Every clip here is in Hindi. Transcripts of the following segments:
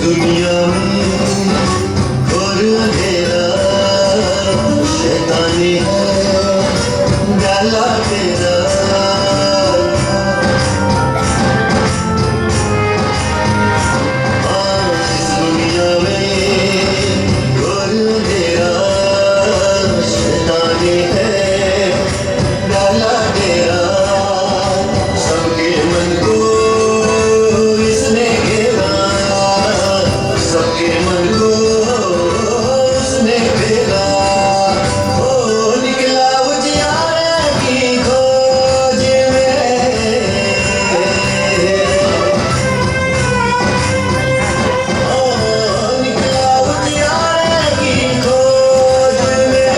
दुनिया में और अंधेरा शैतानी है डाला तेरा। इस दुनिया में और अंधेरा शैतानी है डाला तेरा। सबके मन को इसने घेरा, सबके मन को उसने घेरा। ओ निकला उजियारे की खोज में, ओ निकला उजियारे की खोज में,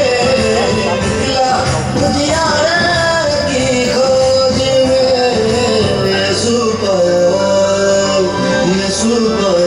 निकला उजियारे की खोज में। यीशु पाया, यीशु पाया।